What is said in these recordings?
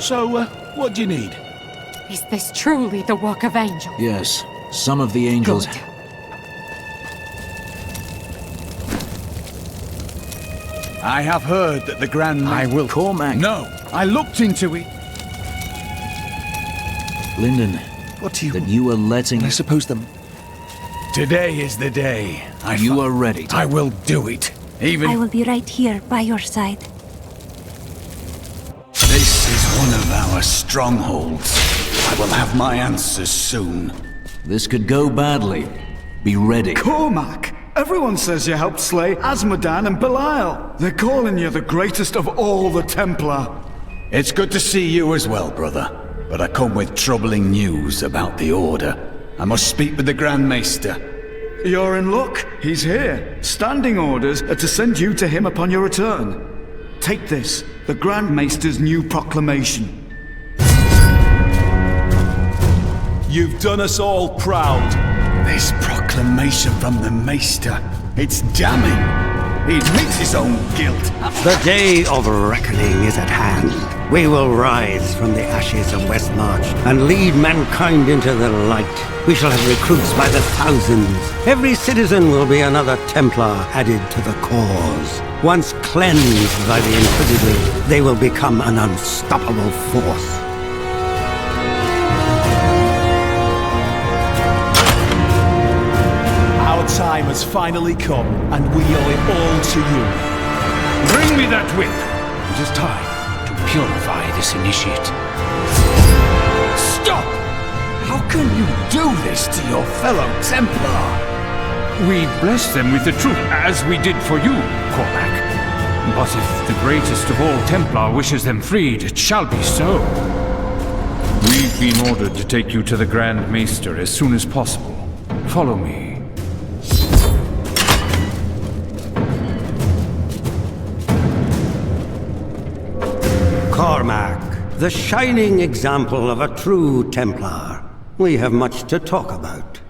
So, what do you need? Is this truly the work of angels? Yes, some of the angels... Good. I have heard that the Grand... I will... Cormac. No, I looked into it. Lyndon, What do you... that you are letting... I suppose them... Today is the day. You are ready to... I will do it. Even... I will be right here by your side. This is one of our strongholds. I will have my answers soon. This could go badly. Be ready. Cormac! Everyone says you helped slay Azmodan and Belial. They're calling you the greatest of all the Templar. It's good to see you as well, brother. But I come with troubling news about the Order. I must speak with the Grand Maester. You're in luck. He's here. Standing orders are to send you to him upon your return. Take this, the Grand Maester's new proclamation. You've done us all proud. This proclamation from the Maester, it's damning. He admits his own guilt. The day of reckoning is at hand. We will rise from the ashes of Westmarch and lead mankind into the light. We shall have recruits by the thousands. Every citizen will be another Templar added to the cause. Once cleansed by the Inquisitors, they will become an unstoppable force. Our time has finally come, and we owe it all to you. Bring me that whip. It is time to purify this initiate. Stop! How can you do this to your fellow Templar? We bless them with the truth, as we did for you, Cormac. But if the greatest of all Templar wishes them freed, it shall be so. We've been ordered to take you to the Grand Maester as soon as possible. Follow me. Cormac, the shining example of a true Templar. We have much to talk about.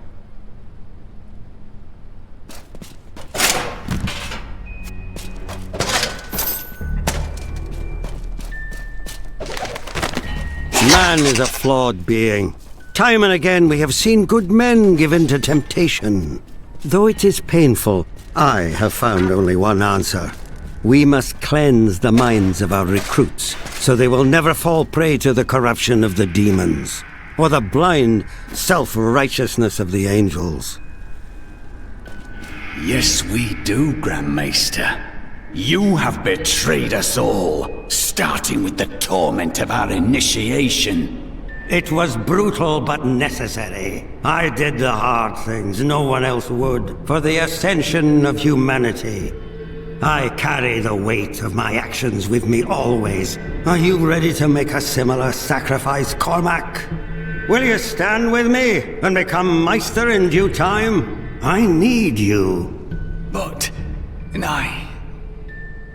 Man is a flawed being. Time and again we have seen good men given to temptation. Though it is painful, I have found only one answer. We must cleanse the minds of our recruits, so they will never fall prey to the corruption of the demons, or the blind self-righteousness of the angels. Yes, we do, Grand Maester. You have betrayed us all, starting with the torment of our initiation. It was brutal but necessary. I did the hard things no one else would, for the ascension of humanity. I carry the weight of my actions with me always. Are you ready to make a similar sacrifice, Cormac? Will you stand with me and become Meister in due time? I need you. But...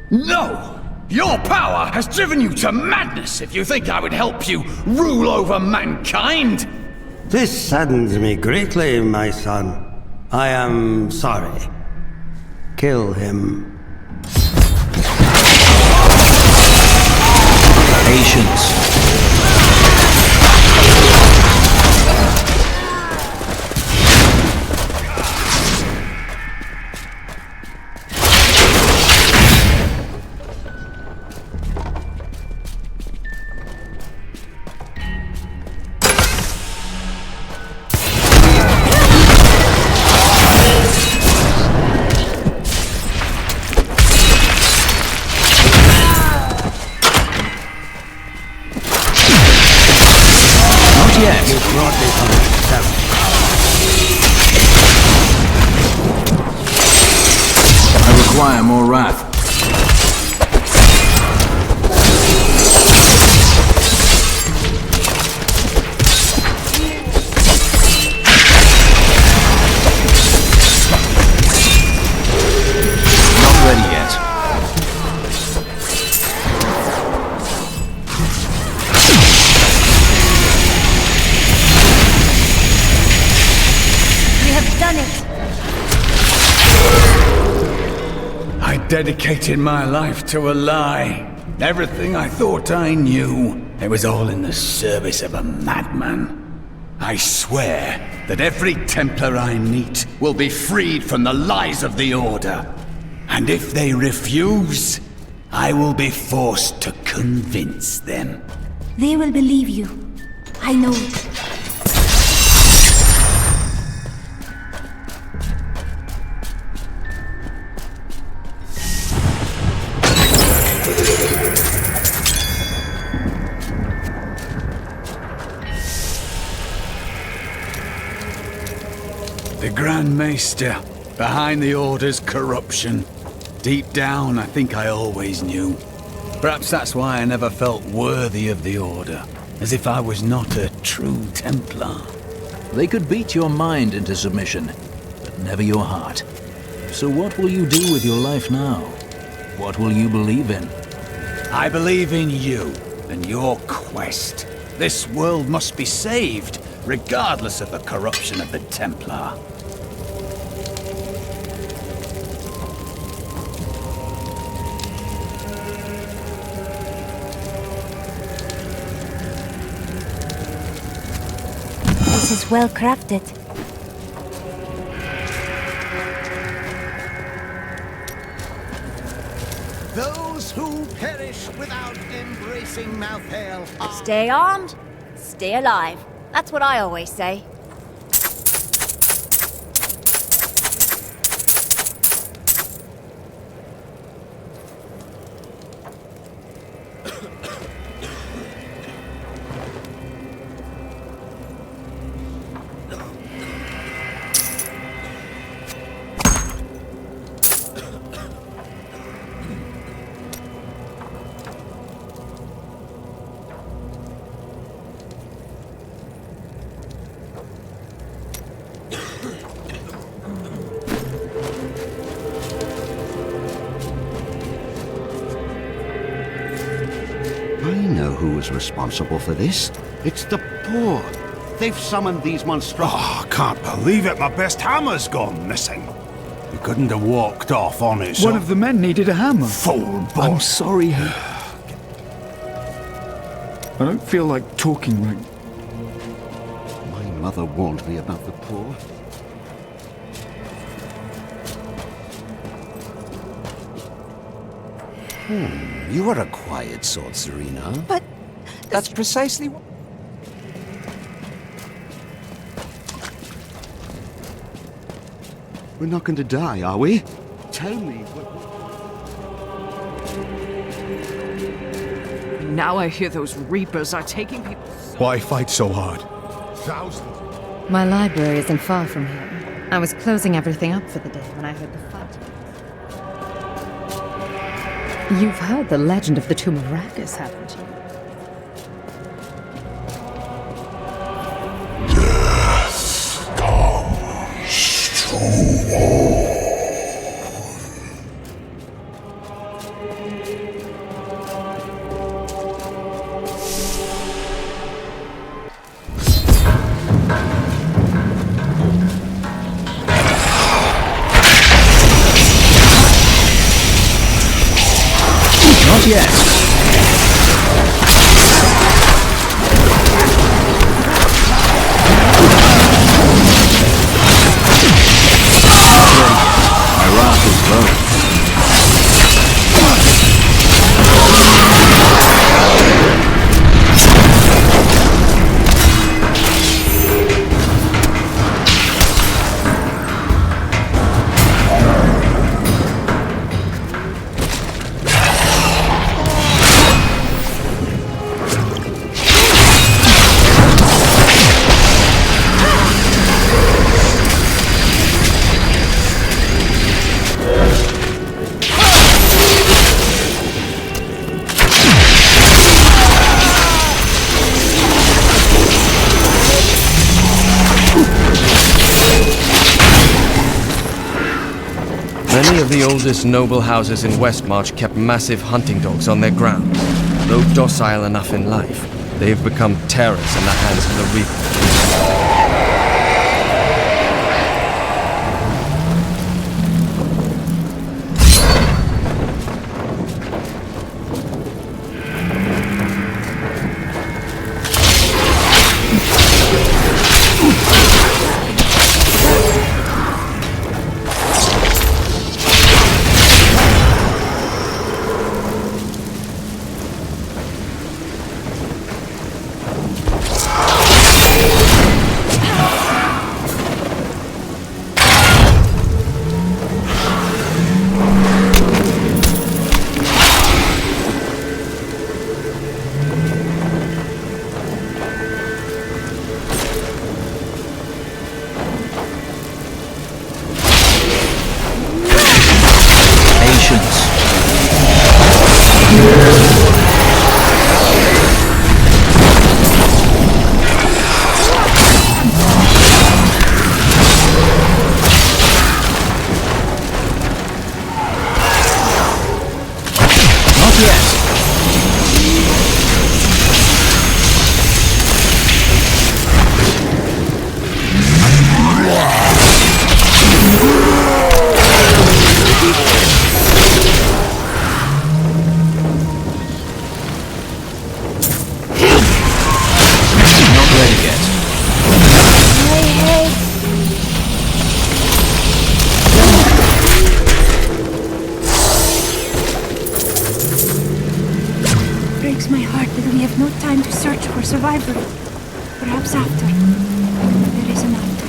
No! Your power has driven you to madness if you think I would help you rule over mankind! This saddens me greatly, my son. I am sorry. Kill him. Patience. You brought me on yourself. I require more wrath. Not ready yet. I dedicated my life to a lie. Everything I thought I knew. It was all in the service of a madman. I swear that every Templar I meet will be freed from the lies of the Order. And if they refuse, I will be forced to convince them. They will believe you. I know it. The Grand Maester, behind the Order's corruption. Deep down, I think I always knew. Perhaps that's why I never felt worthy of the Order, as if I was not a true Templar. They could beat your mind into submission, but never your heart. So what will you do with your life now? What will you believe in? I believe in you and your quest. This world must be saved, regardless of the corruption of the Templar. This is well crafted. Those who perish without embracing Malthael are... Stay armed, stay alive. That's what I always say. Who was responsible for this? It's the poor. They've summoned these monstrosities. Oh, I can't believe it. My best hammer's gone missing. You couldn't have walked off on its One of the men needed a hammer. Fool boy. I'm sorry. I don't feel like talking right. My mother warned me about the poor. You are a quiet sort, Serena. But... That's precisely what... We're not going to die, are we? Tell me what... Now I hear those Reapers are taking people... Why fight so hard? Thousands. My library isn't far from here. I was closing everything up for the day when I heard the fight. You've heard the legend of the Tomb of Ragus, haven't you? Not yet. My wrath is low. Many of the oldest noble houses in Westmarch kept massive hunting dogs on their ground. Though docile enough in life, they have become terrors in the hands of the Reaper. Patience. Not yet. Breaks my heart that we have no time to search for survivors. Perhaps after. There is an after.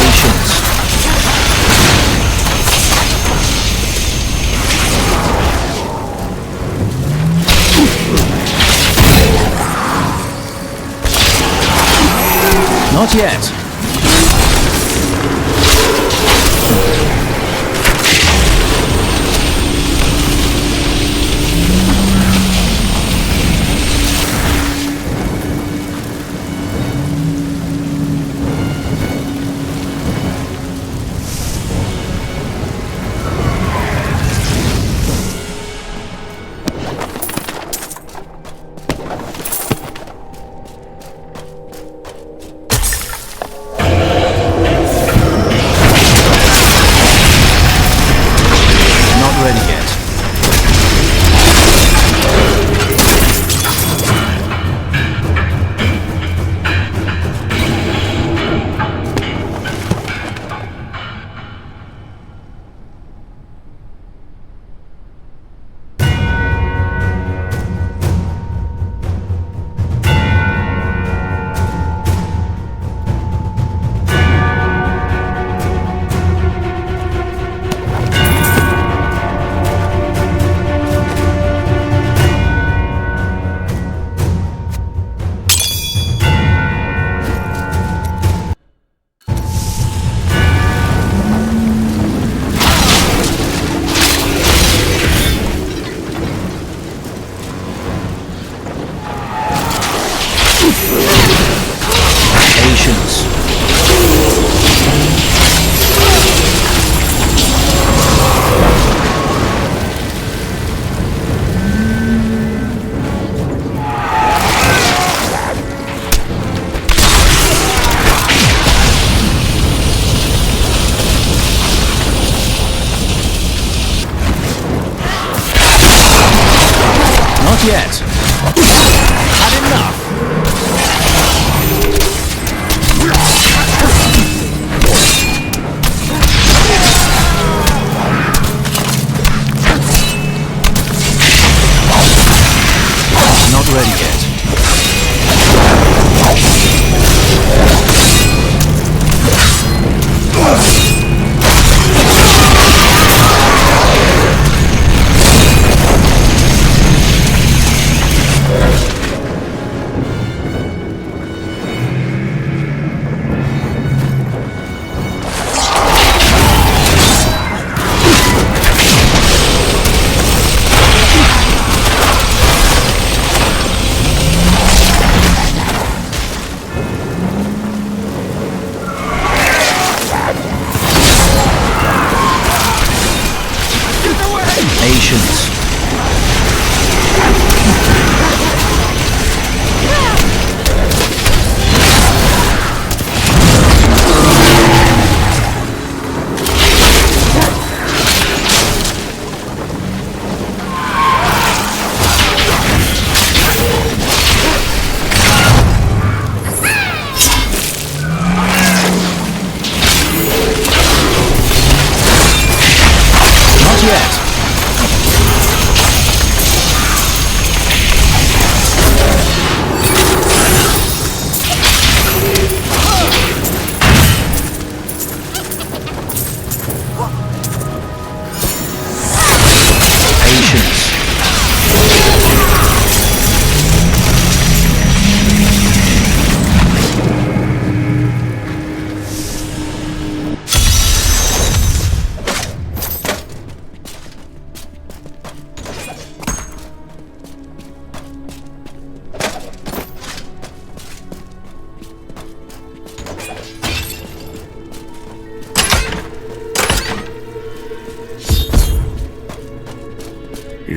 Patience. Not yet. Ready yet. Patience. Not yet. Had enough. Not ready yet.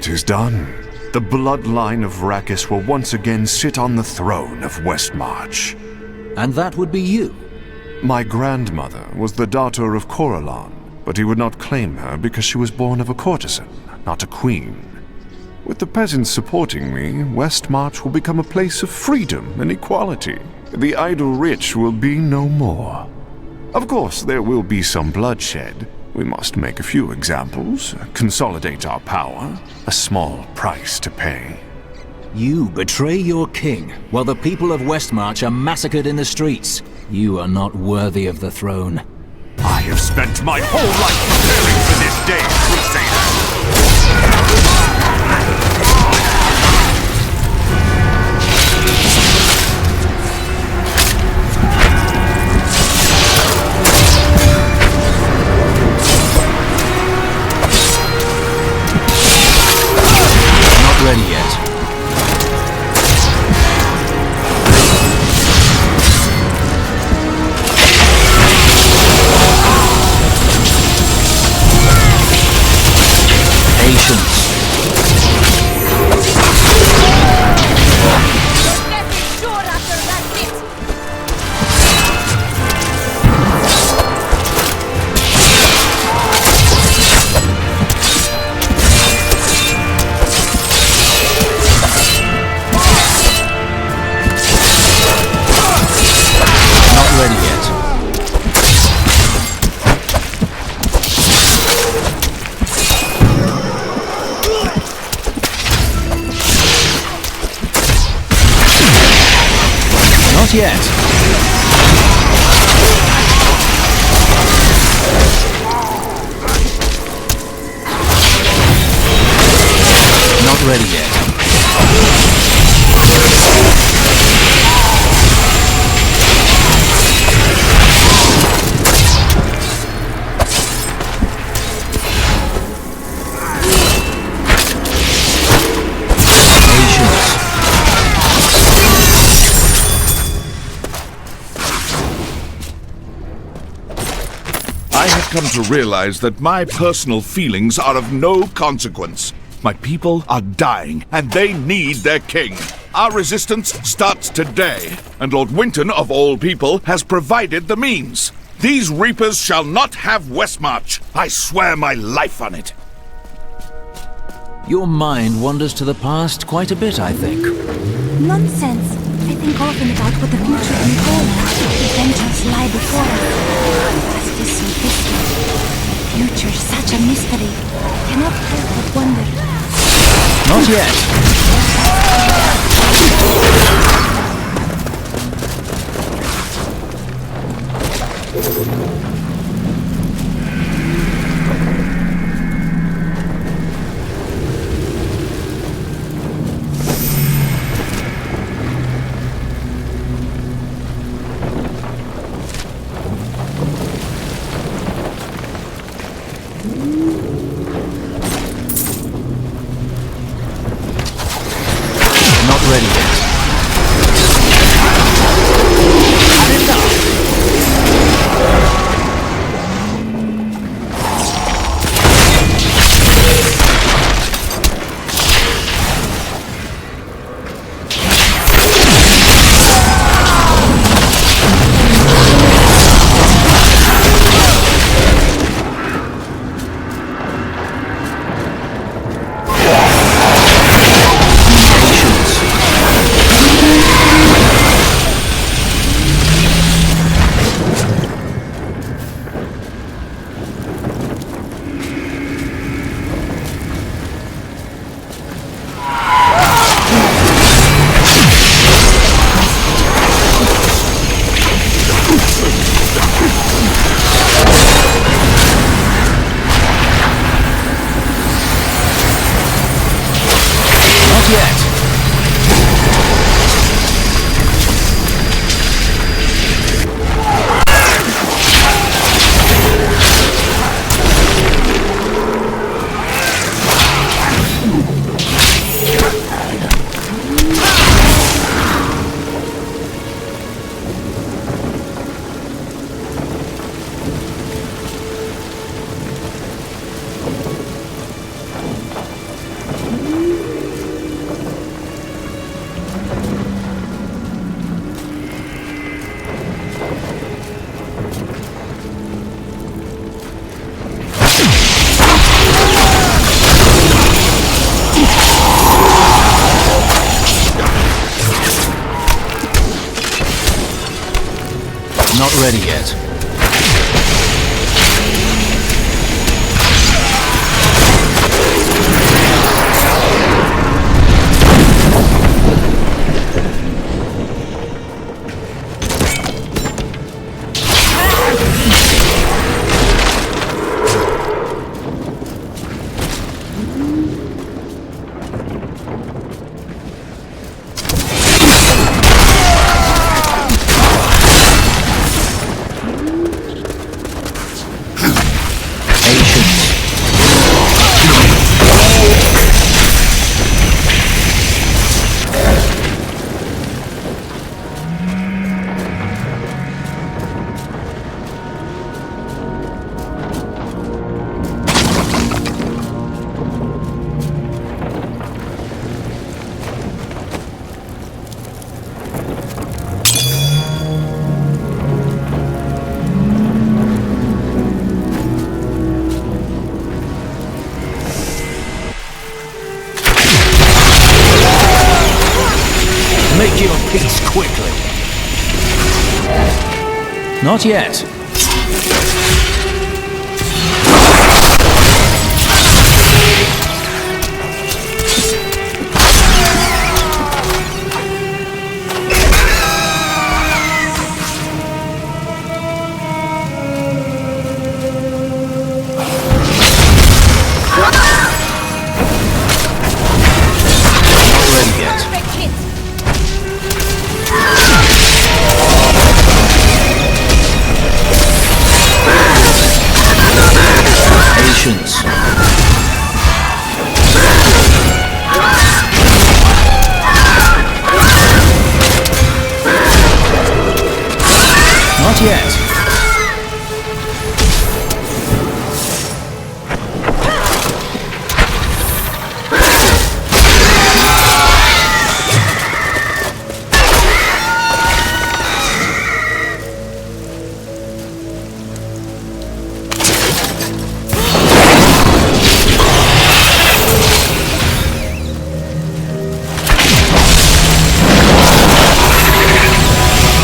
is done. The bloodline of Rakis will once again sit on the throne of Westmarch. And that would be you? My grandmother was the daughter of Coralon, but he would not claim her because she was born of a courtesan, not a queen. With the peasants supporting me, Westmarch will become a place of freedom and equality. The idle rich will be no more. Of course, there will be some bloodshed. We must make a few examples, consolidate our power, a small price to pay. You betray your king, while the people of Westmarch are massacred in the streets. You are not worthy of the throne. I have spent my whole life preparing for this day, Crusader! Not ready yet. Not yet. Not ready yet. I have come to realize that my personal feelings are of no consequence. My people are dying, and they need their king. Our resistance starts today, and Lord Winton, of all people, has provided the means. These Reapers shall not have Westmarch. I swear my life on it. Your mind wanders to the past quite a bit, I think. Nonsense. I think often about what the future can hold. Adventures lie before us. Past is so distant. Future such a mystery. Cannot help but wonder. Not yet. Not ready yet. Not ready yet. Make your peace quickly. Not yet. Not yet.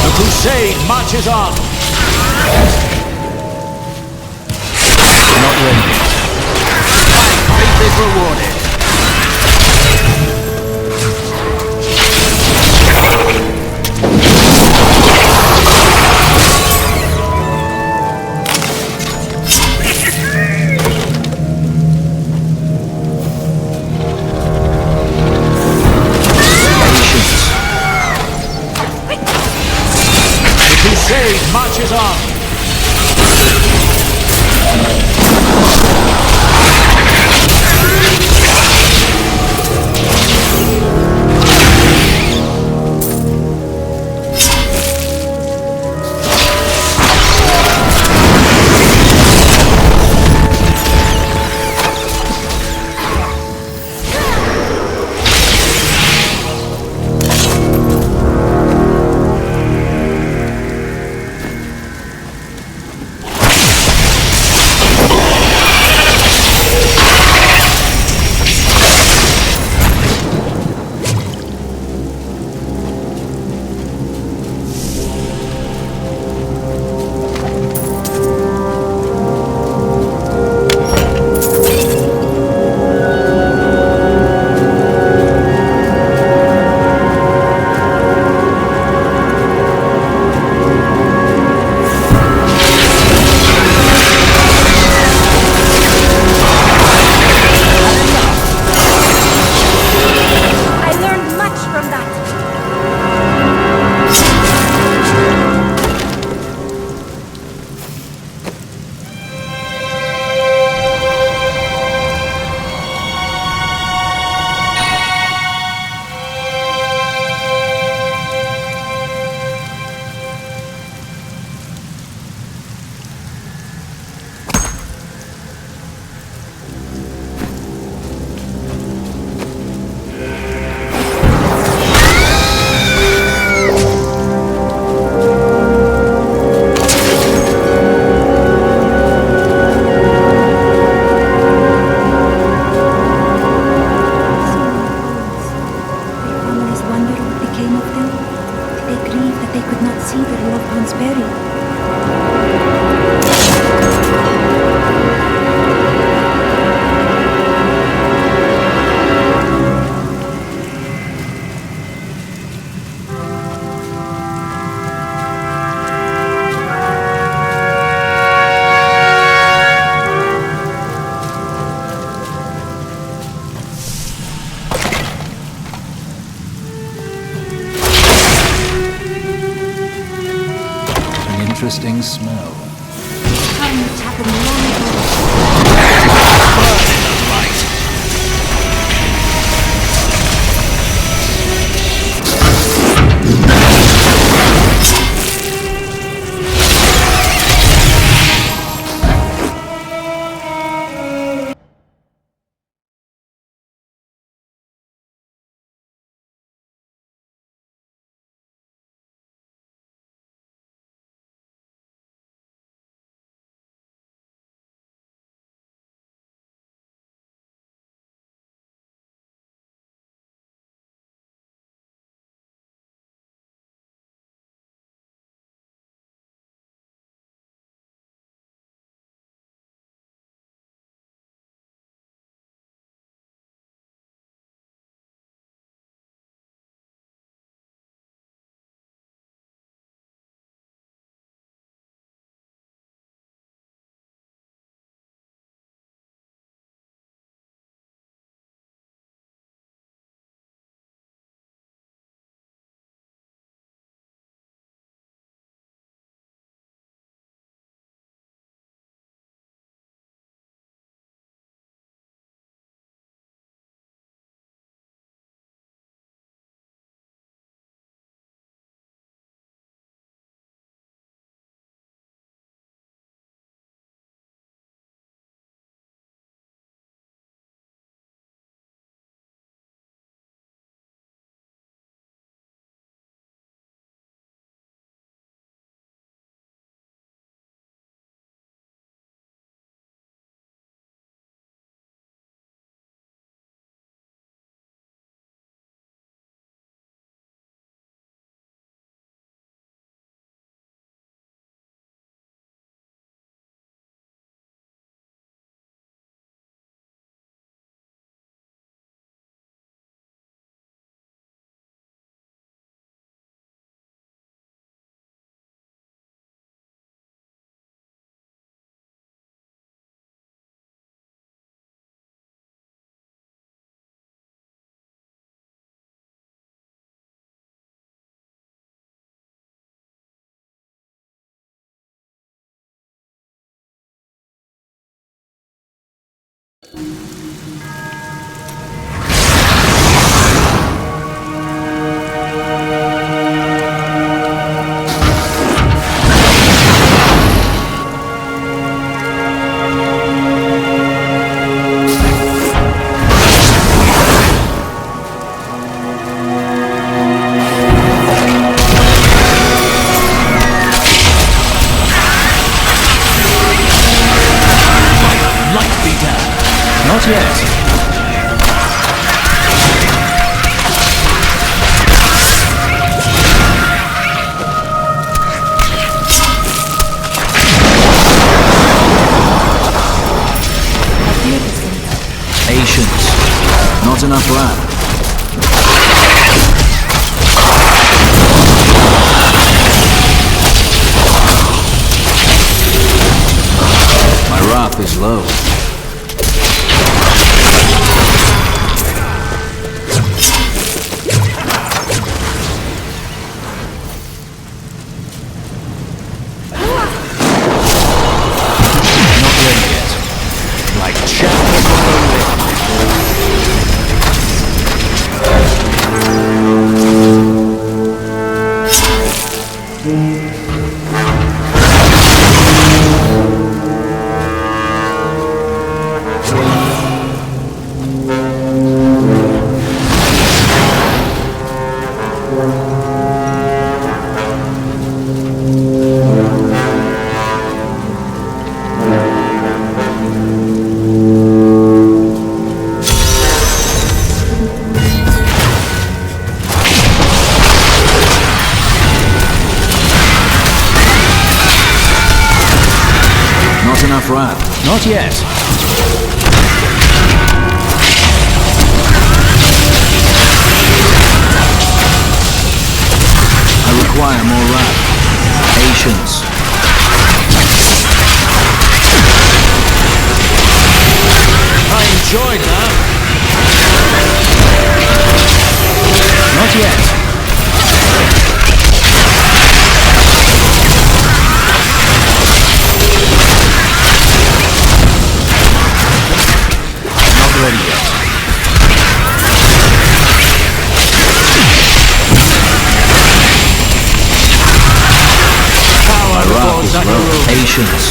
The crusade marches on. Not ready yet. Faith is rewarded. The crusade marches on. Families wonder what became of them. They grieve that they could not see their loved ones buried. Interesting smell. Not yet. Patience. Not enough land. My wrath is low. enough wrath. Not yet. I require more wrath. Patience. I enjoyed that. Not yet. Not ready yet. My wrath is low. Patience.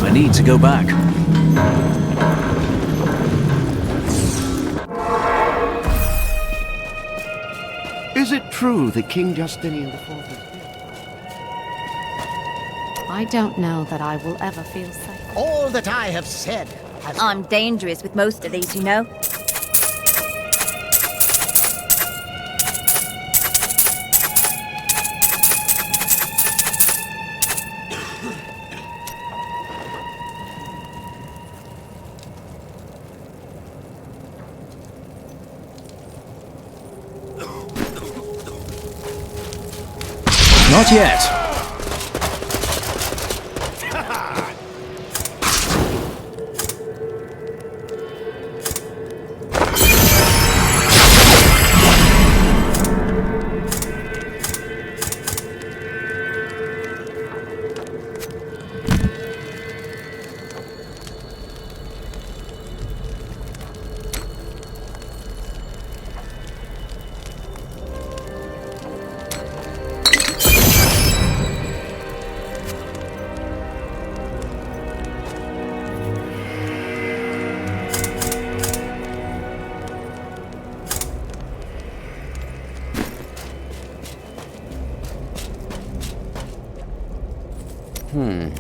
I need to go back. Is it true that King Justinian IV is dead? I don't know that I will ever feel safe. All that I have said has... I'm dangerous with most of these, you know. Not yet.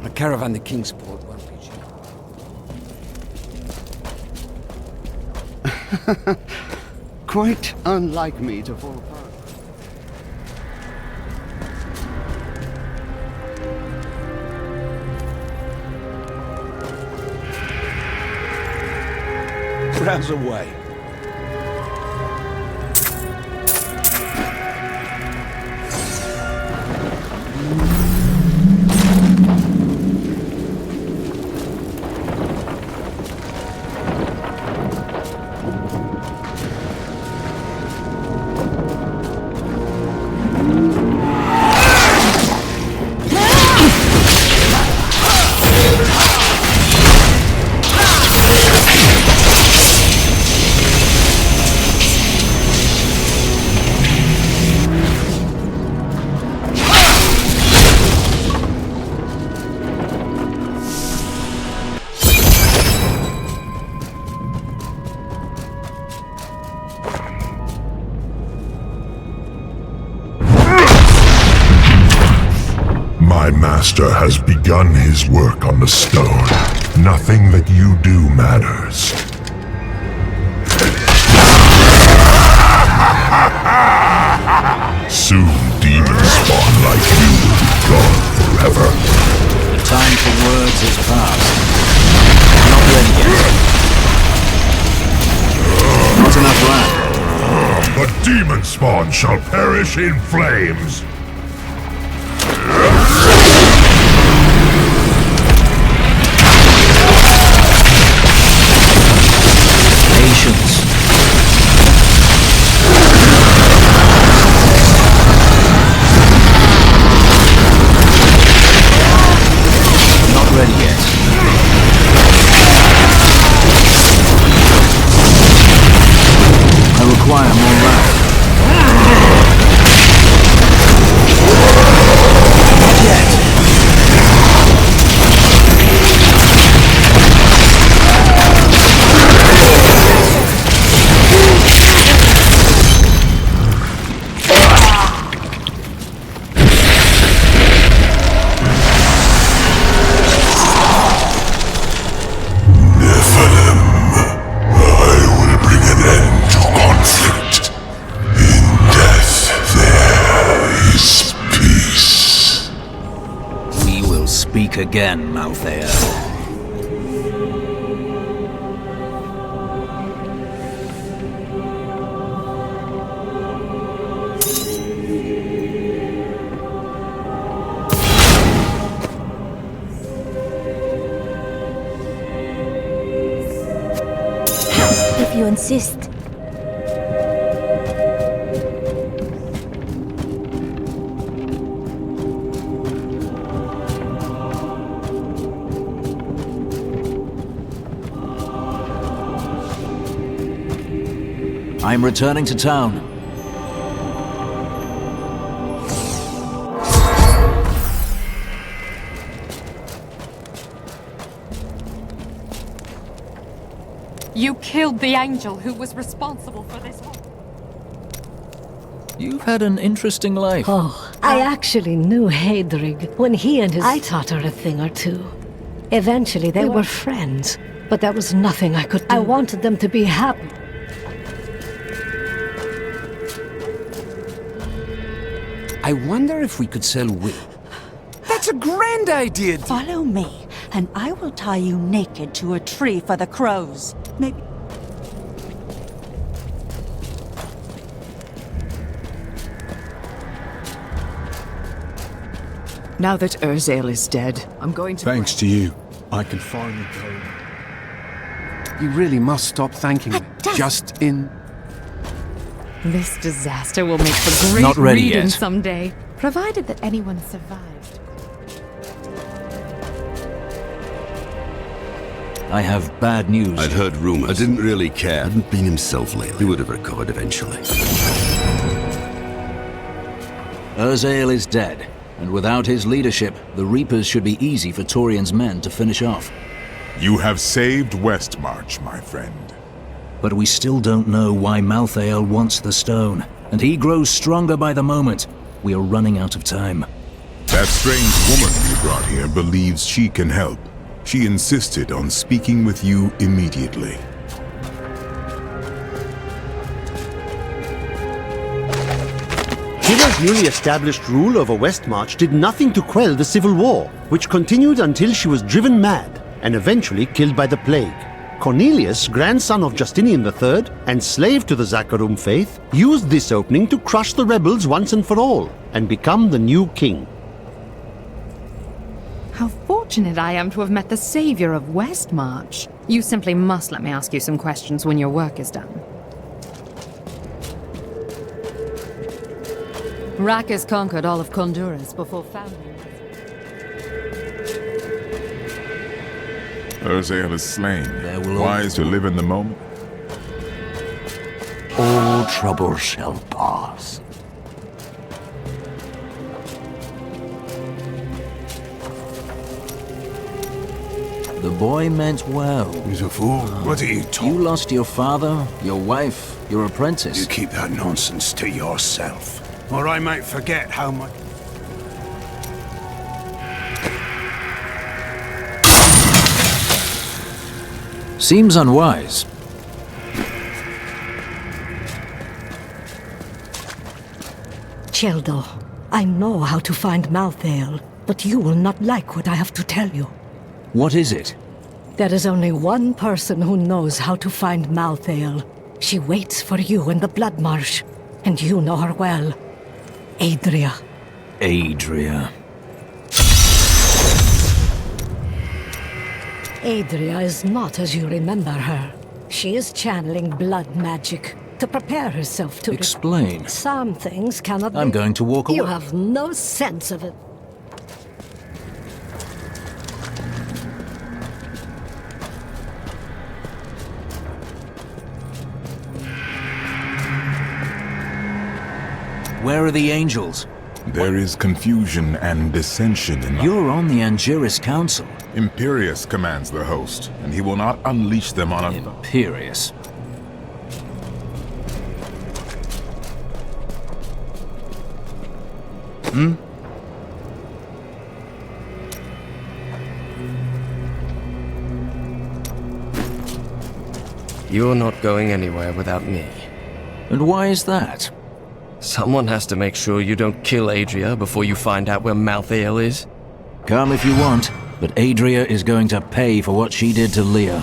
A caravan the Kingsport won't be cheap. Quite unlike me to fall apart. Browse away. My master has begun his work on the stone. Nothing that you do matters. Soon demons spawn like you will be gone forever. The time for words is past. Not ready yet. Not enough land. The demon spawn shall perish in flames. require more wrath. Speak again, Malthael. If you insist. I'm returning to town. You killed the angel who was responsible for this whole... You've had an interesting life. Oh, I actually knew Hadrig when he and his... I taught her a thing or two. Eventually, they were friends, but there was nothing I could do. I wanted them to be happy. I wonder if we could sell wheat. That's a grand idea! Follow me, and I will tie you naked to a tree for the crows. Maybe... Now that Urzael is dead, I'm going to... Thanks to you, I can finally go. You really must stop thanking me. Just in... This disaster will make for great Not ready reading yet. someday, provided that anyone survived. I have bad news. I'd heard rumors. I didn't really care. Hadn't been himself lately. He would have recovered eventually. Urzael is dead, and without his leadership, the Reapers should be easy for Torian's men to finish off. You have saved Westmarch, my friend. But we still don't know why Malthael wants the stone, and he grows stronger by the moment. We are running out of time. That strange woman you brought here believes she can help. She insisted on speaking with you immediately. Shiva's newly established rule over Westmarch did nothing to quell the civil war, which continued until she was driven mad and eventually killed by the plague. Cornelius, grandson of Justinian III and slave to the Zakharum faith, used this opening to crush the rebels once and for all and become the new king. How fortunate I am to have met the savior of Westmarch. You simply must let me ask you some questions when your work is done. Rackers conquered all of Honduras before founding. Urzael is slain. Wise to live in the moment. All trouble shall pass. The boy meant well. He's a fool. What are you talking? You lost your father, your wife, your apprentice. You keep that nonsense to yourself, or I might forget how much... Seems unwise. Cheldo, I know how to find Malthael, but you will not like what I have to tell you. What is it? There is only one person who knows how to find Malthael. She waits for you in the Blood Marsh, and you know her well. Adria. Adria. Adria is not as you remember her. She is channeling blood magic to prepare herself to... Explain. Some things cannot I'm going to walk away. You have no sense of it. Where are the angels? There is confusion and dissension in the... You're on the Angiris Council. Imperius commands the host, and he will not unleash them on a... Imperius? Hmm? You're not going anywhere without me. And why is that? Someone has to make sure you don't kill Adria before you find out where Malthael is. Come if you want, but Adria is going to pay for what she did to Leah.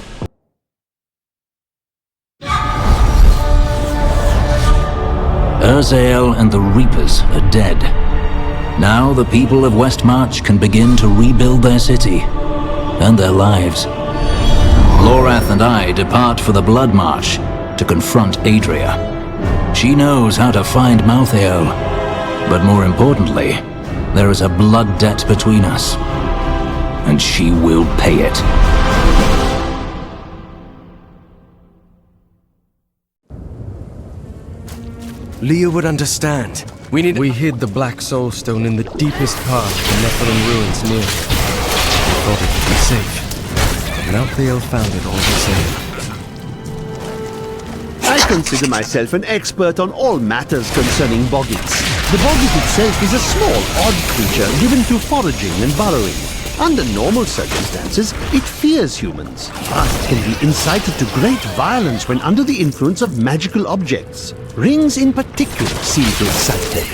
Urzael and the Reapers are dead. Now the people of Westmarch can begin to rebuild their city and their lives. Lorath and I depart for the Blood March to confront Adria. She knows how to find Malthael, but more importantly, there is a blood debt between us, and she will pay it. Leah would understand. We hid the Black Soul Stone in the deepest part of the Nephilim ruins near here. We thought it would be safe. But Malthael found it all the same. I consider myself an expert on all matters concerning boggits. The boggit itself is a small, odd creature given to foraging and burrowing. Under normal circumstances, it fears humans, but it can be incited to great violence when under the influence of magical objects. Rings in particular seem to excite them.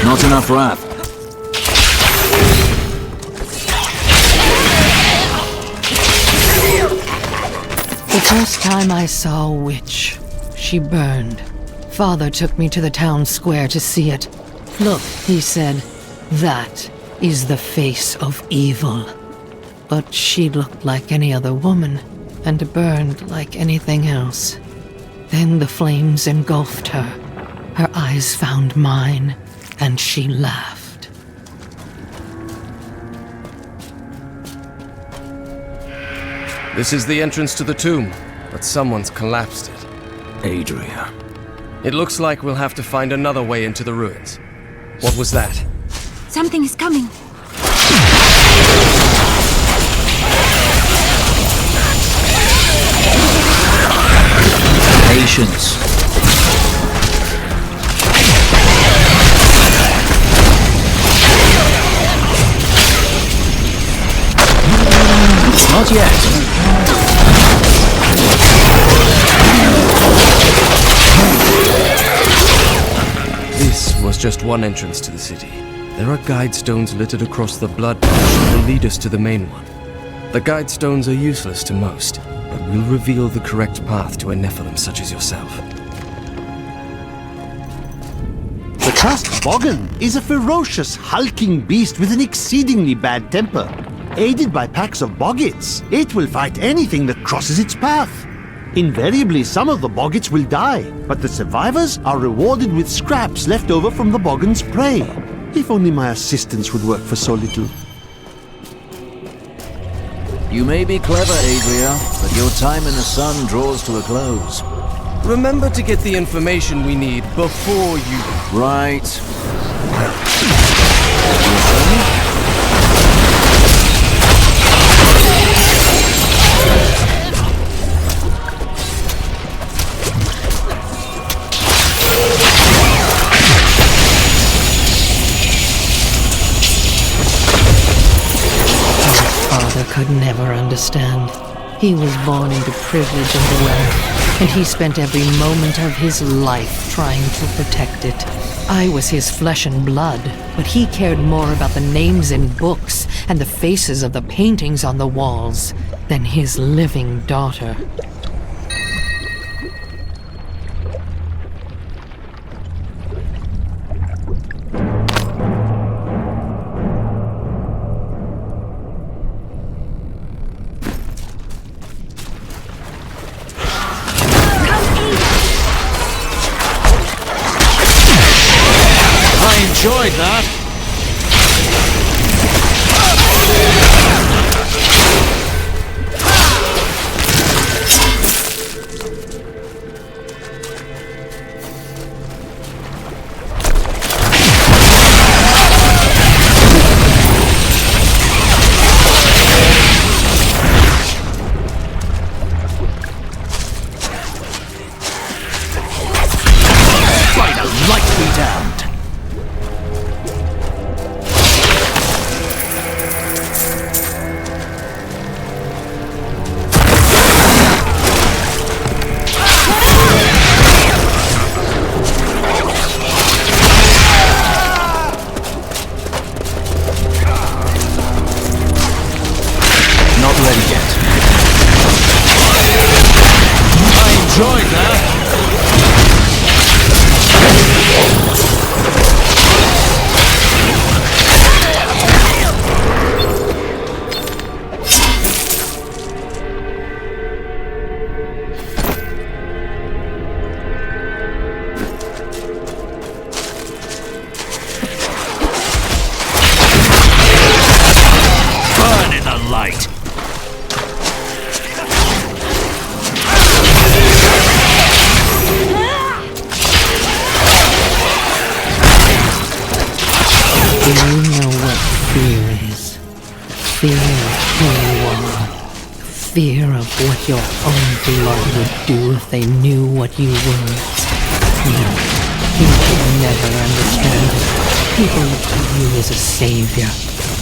Not enough wrath. The first time I saw a witch, she burned. Father took me to the town square to see it. Look, he said, that is the face of evil. But she looked like any other woman, and burned like anything else. Then the flames engulfed her. Her eyes found mine, and she laughed. This is the entrance to the tomb, but someone's collapsed it. Adria. It looks like we'll have to find another way into the ruins. What was that? Something is coming. Patience. Not yet. This was just one entrance to the city. There are guide stones littered across the blood marsh to lead us to the main one. The guide stones are useless to most, but will reveal the correct path to a Nephilim such as yourself. The cursed Boggin is a ferocious, hulking beast with an exceedingly bad temper. Aided by packs of boggits, it will fight anything that crosses its path. Invariably, some of the boggits will die, but the survivors are rewarded with scraps left over from the Boggin's prey. If only my assistance would work for so little. You may be clever, Adria, but your time in the sun draws to a close. Remember to get the information we need before you... Right. Father could never understand. He was born into privilege and wealth, and he spent every moment of his life trying to protect it. I was his flesh and blood, but he cared more about the names in books and the faces of the paintings on the walls than his living daughter. Enjoyed that. droid there. Burn in the light. Do you know what fear is? Fear of who you are. Fear of what your own blood would do if they knew what you were. No, you will never understand it. People look to you as a savior.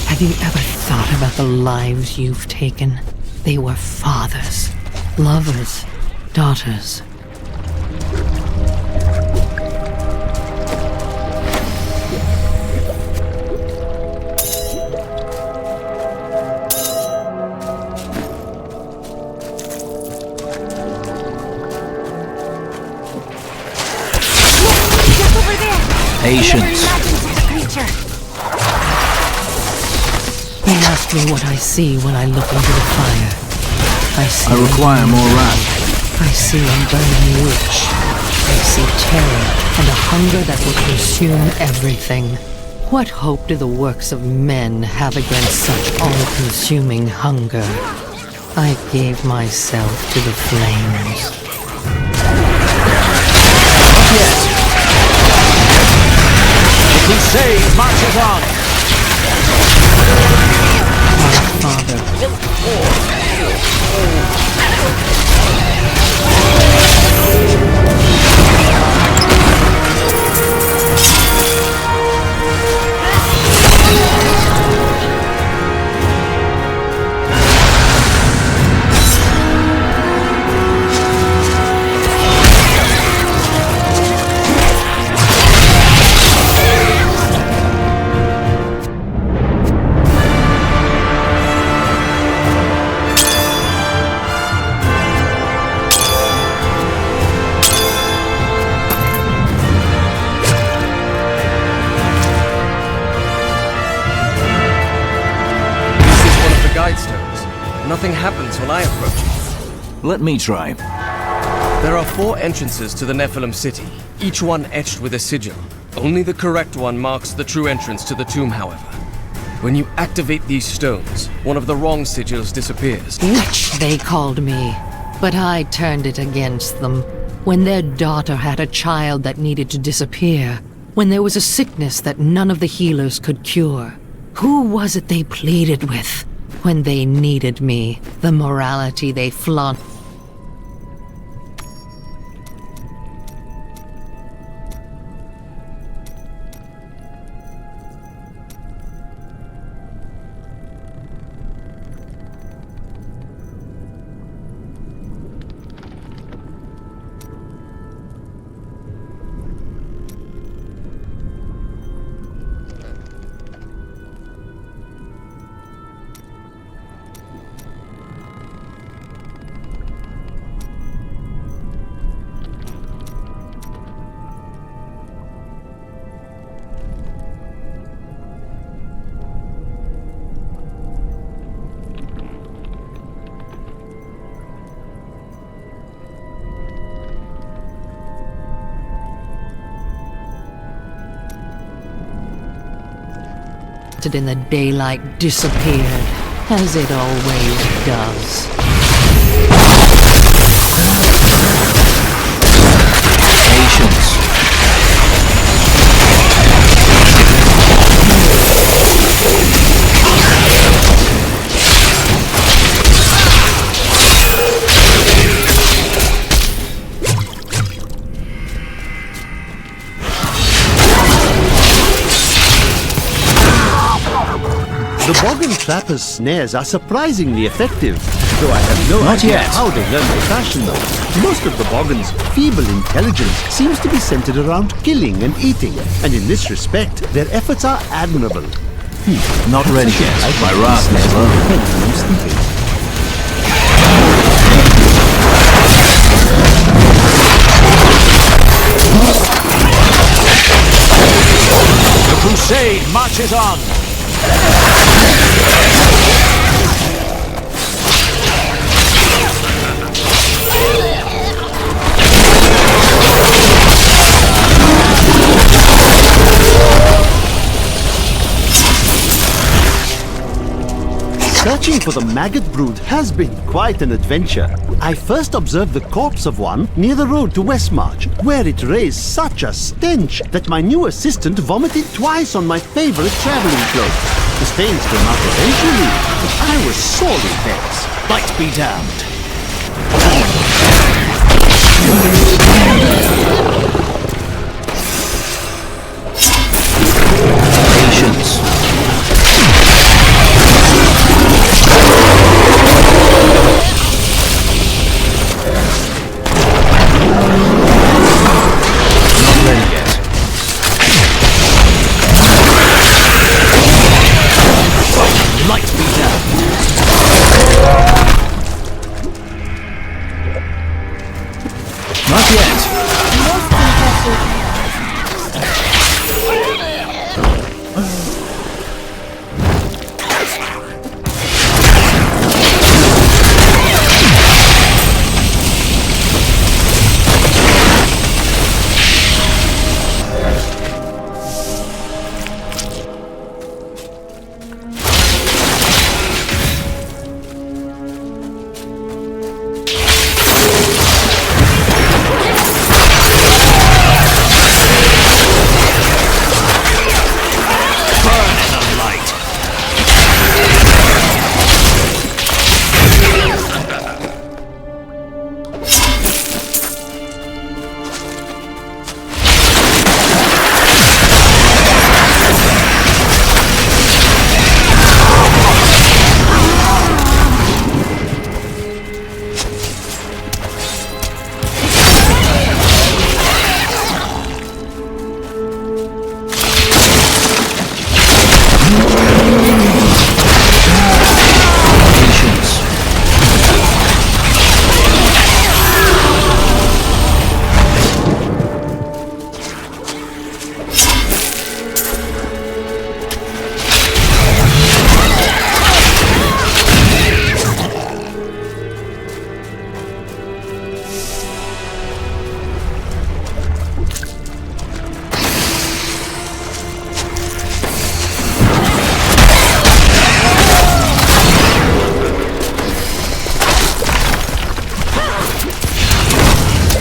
Have you ever thought about the lives you've taken? They were fathers, lovers, daughters. Patience. They ask me what I see when I look into the fire. I require more wrath. I see a burning witch. I see terror and a hunger that will consume everything. What hope do the works of men have against such all-consuming hunger? I gave myself to the flames. Yes. The crusade marches on. Nothing happens when I approach it. Let me try. There are 4 entrances to the Nephilim city, each one etched with a sigil. Only the correct one marks the true entrance to the tomb, however. When you activate these stones, one of the wrong sigils disappears. Witch, they called me. But I turned it against them. When their daughter had a child that needed to disappear. When there was a sickness that none of the healers could cure. Who was it they pleaded with? When they needed me, the morality they flaunt. In the daylight disappeared, as it always does. Patience. The Boggin Trapper's snares are surprisingly effective, though I have no Not idea yet. how they learn to fashion them. Most of the Boggin's feeble intelligence seems to be centered around killing and eating, and in this respect, their efforts are admirable. Not ready yet. My wrath is low. Marches on! Searching for the maggot brood has been quite an adventure. I first observed the corpse of one near the road to Westmarch, where it raised such a stench that my new assistant vomited twice on my favorite traveling cloak. The stains came out eventually, but I was sorely vexed. Light be damned. Patience. Not yet.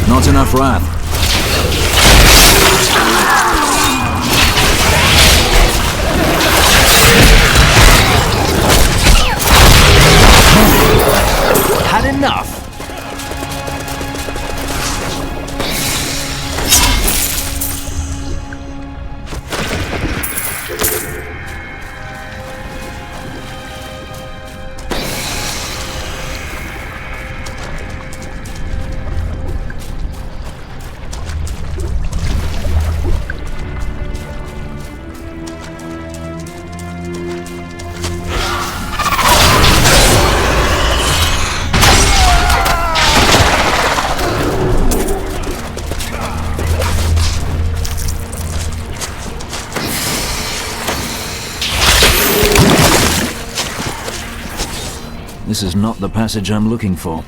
Not enough wrath. Had enough. This is not the passage I'm looking for.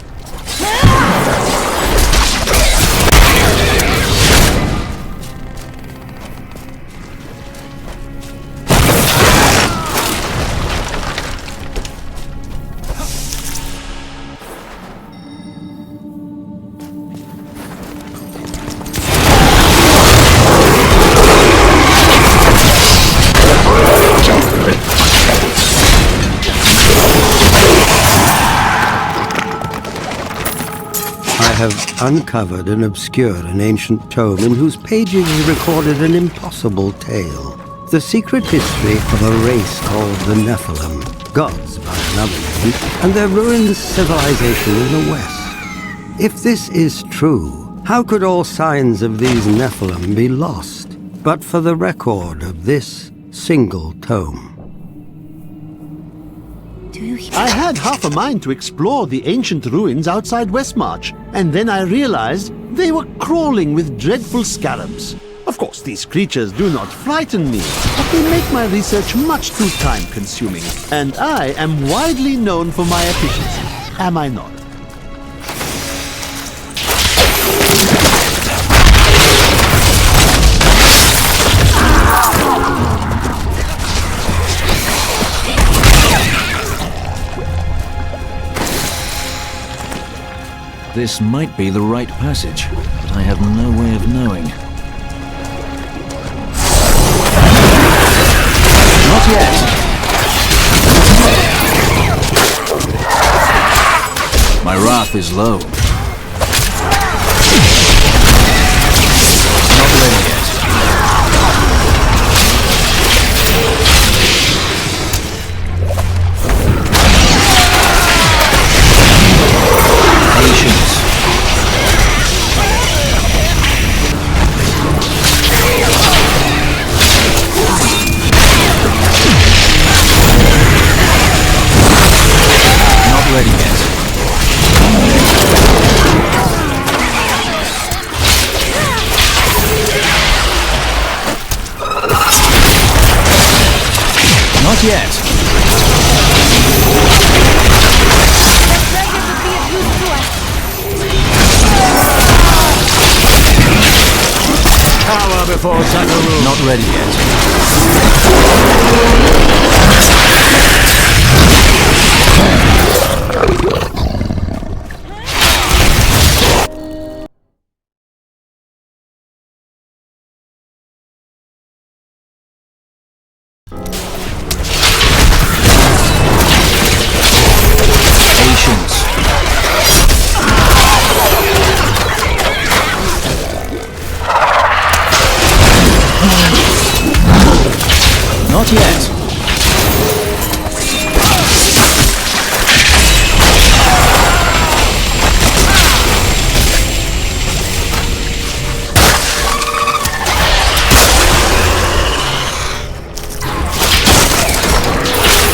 I have uncovered and obscured an ancient tome in whose pages is recorded an impossible tale. The secret history of a race called the Nephilim, gods by another name, and their ruined civilization in the West. If this is true, how could all signs of these Nephilim be lost but for the record of this single tome? I had half a mind to explore the ancient ruins outside Westmarch, and then I realized they were crawling with dreadful scarabs. Of Of course, these creatures do not frighten me, but they make my research much too time-consuming, and I am widely known for my efficiency. Am I not? This might be the right passage, but I have no way of knowing. Not yet. My wrath is low. Not ready yet. Patience. Not ready yet. Not yet. Power before Sakaru. Not ready yet. Patience. Not yet.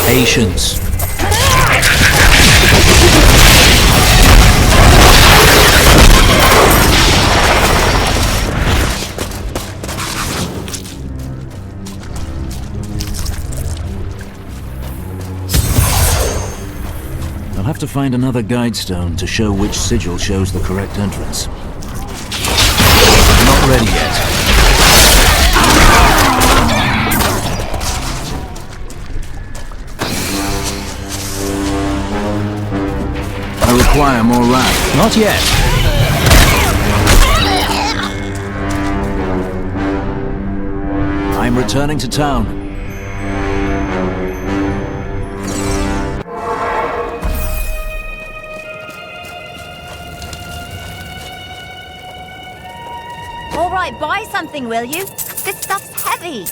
Patience. I'll have to find another guide stone to show which sigil shows the correct entrance. Not ready yet. I require more wrath. Not yet. I'm returning to town. All right, buy something, will you? This stuff's heavy.